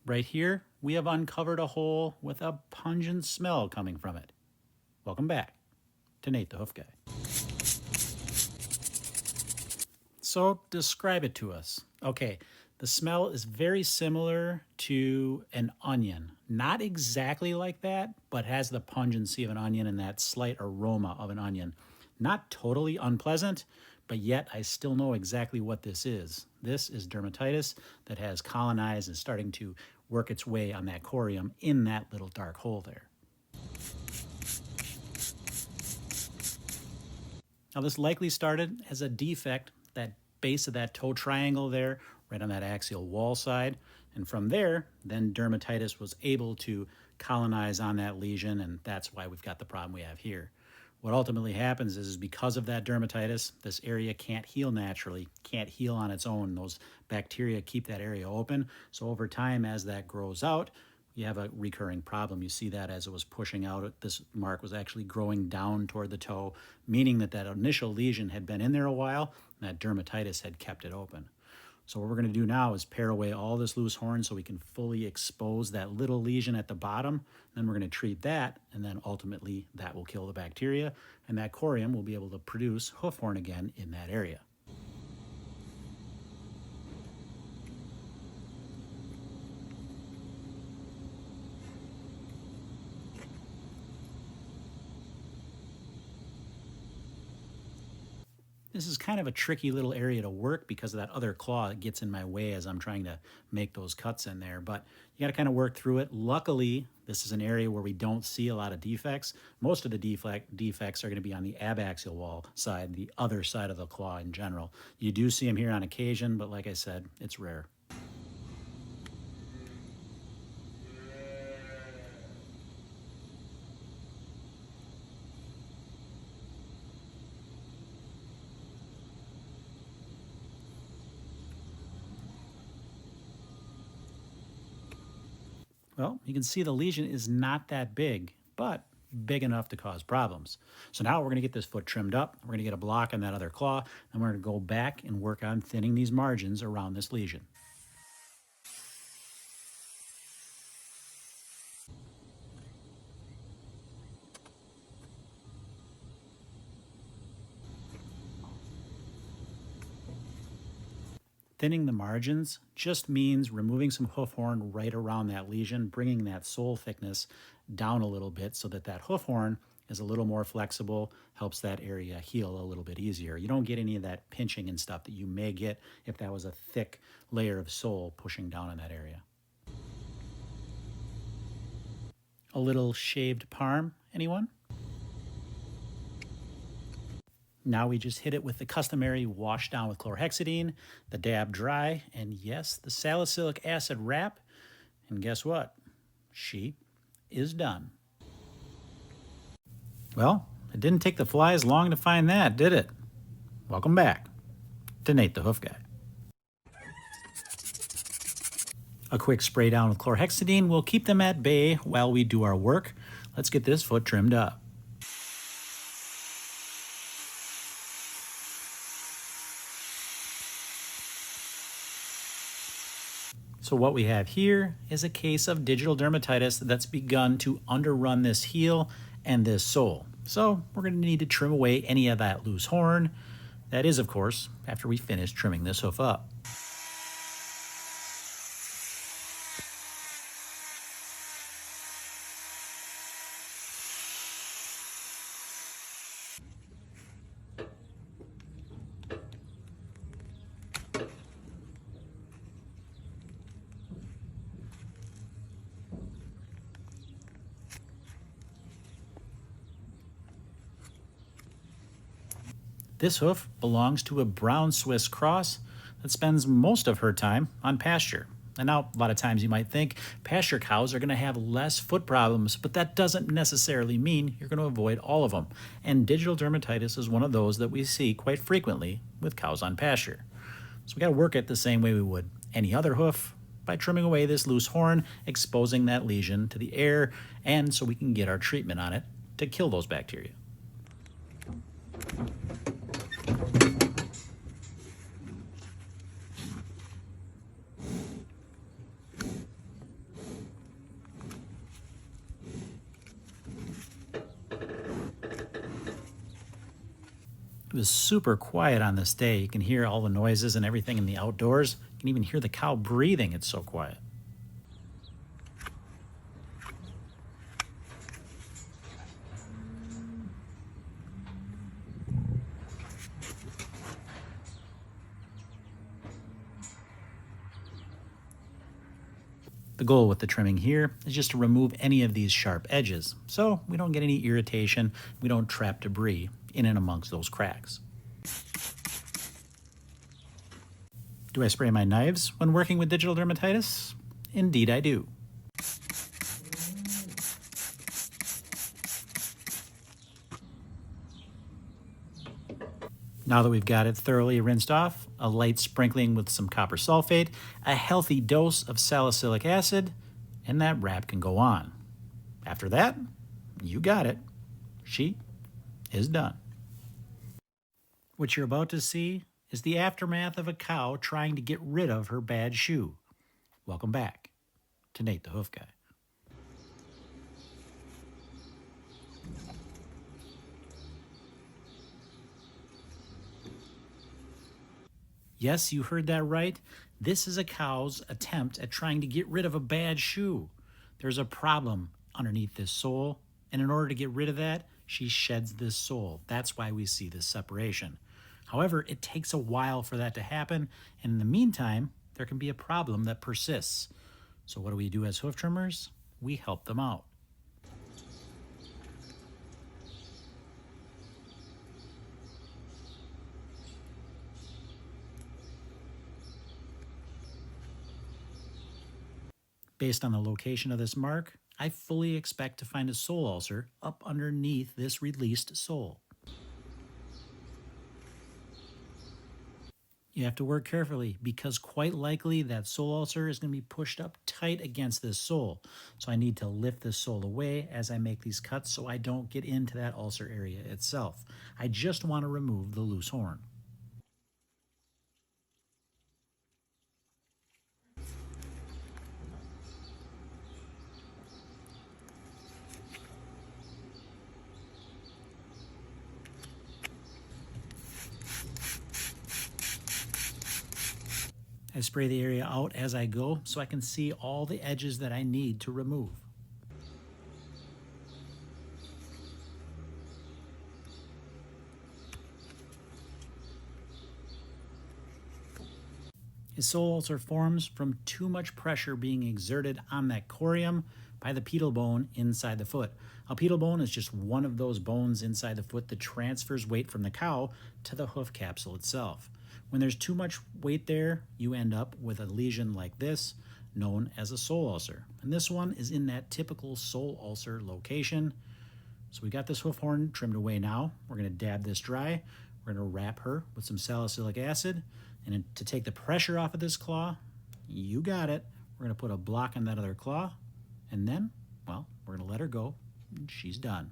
Right here, we have uncovered a hole with a pungent smell coming from it. Welcome back to Nate the Hoof Guy. So describe it to us. Okay, the smell is very similar to an onion. Not exactly like that, but has the pungency of an onion and that slight aroma of an onion. Not totally unpleasant, but yet I still know exactly what this is. This is dermatitis that has colonized and starting to work its way on that corium in that little dark hole there. Now this likely started as a defect, that base of that toe triangle there, right on that axial wall side. And from there, then dermatitis was able to colonize on that lesion, and that's why we've got the problem we have here. What ultimately happens is because of that dermatitis, this area can't heal naturally, can't heal on its own. Those bacteria keep that area open. So over time, as that grows out, you have a recurring problem. You see that as it was pushing out, this mark was actually growing down toward the toe, meaning that that initial lesion had been in there a while, and that dermatitis had kept it open. So what we're going to do now is pare away all this loose horn so we can fully expose that little lesion at the bottom. Then we're going to treat that, and then ultimately that will kill the bacteria, and that corium will be able to produce hoof horn again in that area. This is kind of a tricky little area to work because of that other claw that gets in my way as I'm trying to make those cuts in there. But you got to kind of work through it. Luckily, this is an area where we don't see a lot of defects. Most of the defects are going to be on the abaxial wall side, the other side of the claw in general. You do see them here on occasion, but like I said, it's rare. Well, you can see the lesion is not that big, but big enough to cause problems. So now we're going to get this foot trimmed up. We're going to get a block on that other claw, and we're going to go back and work on thinning these margins around this lesion. Thinning the margins just means removing some hoof horn right around that lesion, bringing that sole thickness down a little bit so that that hoof horn is a little more flexible, helps that area heal a little bit easier. You don't get any of that pinching and stuff that you may get if that was a thick layer of sole pushing down in that area. A little shaved palm, anyone? Now we just hit it with the customary wash down with chlorhexidine, the dab dry, and yes, the salicylic acid wrap. And guess what? She is done. Well, it didn't take the flies long to find that, did it? Welcome back to Nate the Hoof Guy. A quick spray down with chlorhexidine will keep them at bay while we do our work. Let's get this foot trimmed up. So what we have here is a case of digital dermatitis that's begun to underrun this heel and this sole. So we're going to need to trim away any of that loose horn. That is, of course, after we finish trimming this hoof up. This hoof belongs to a brown Swiss cross that spends most of her time on pasture. And now, a lot of times you might think pasture cows are going to have less foot problems, but that doesn't necessarily mean you're going to avoid all of them. And digital dermatitis is one of those that we see quite frequently with cows on pasture. So we got to work it the same way we would any other hoof, by trimming away this loose horn, exposing that lesion to the air, and so we can get our treatment on it to kill those bacteria. It was super quiet on this day. You can hear all the noises and everything in the outdoors. You can even hear the cow breathing. It's so quiet. The goal with the trimming here is just to remove any of these sharp edges so we don't get any irritation, we don't trap debris in and amongst those cracks. Do I spray my knives when working with digital dermatitis? Indeed I do. Now that we've got it thoroughly rinsed off, a light sprinkling with some copper sulfate, a healthy dose of salicylic acid, and that wrap can go on. After that, you got it. She is done. What you're about to see is the aftermath of a cow trying to get rid of her bad shoe. Welcome back to Nate the Hoof Guy. Yes, you heard that right. This is a cow's attempt at trying to get rid of a bad shoe. There's a problem underneath this sole, and in order to get rid of that, she sheds this sole. That's why we see this separation. However, it takes a while for that to happen, and in the meantime, there can be a problem that persists. So what do we do as hoof trimmers? We help them out. Based on the location of this mark, I fully expect to find a sole ulcer up underneath this released sole. You have to work carefully because quite likely that sole ulcer is going to be pushed up tight against this sole. So I need to lift this sole away as I make these cuts so I don't get into that ulcer area itself. I just want to remove the loose horn. I spray the area out as I go so I can see all the edges that I need to remove. A sole ulcer forms from too much pressure being exerted on that corium by the pedal bone inside the foot. A pedal bone is just one of those bones inside the foot that transfers weight from the cow to the hoof capsule itself. When there's too much weight there, you end up with a lesion like this, known as a sole ulcer. And this one is in that typical sole ulcer location. So we got this hoof horn trimmed away now. We're going to dab this dry. We're going to wrap her with some salicylic acid. And to take the pressure off of this claw, you got it. We're going to put a block on that other claw. And then, well, we're going to let her go. And she's done.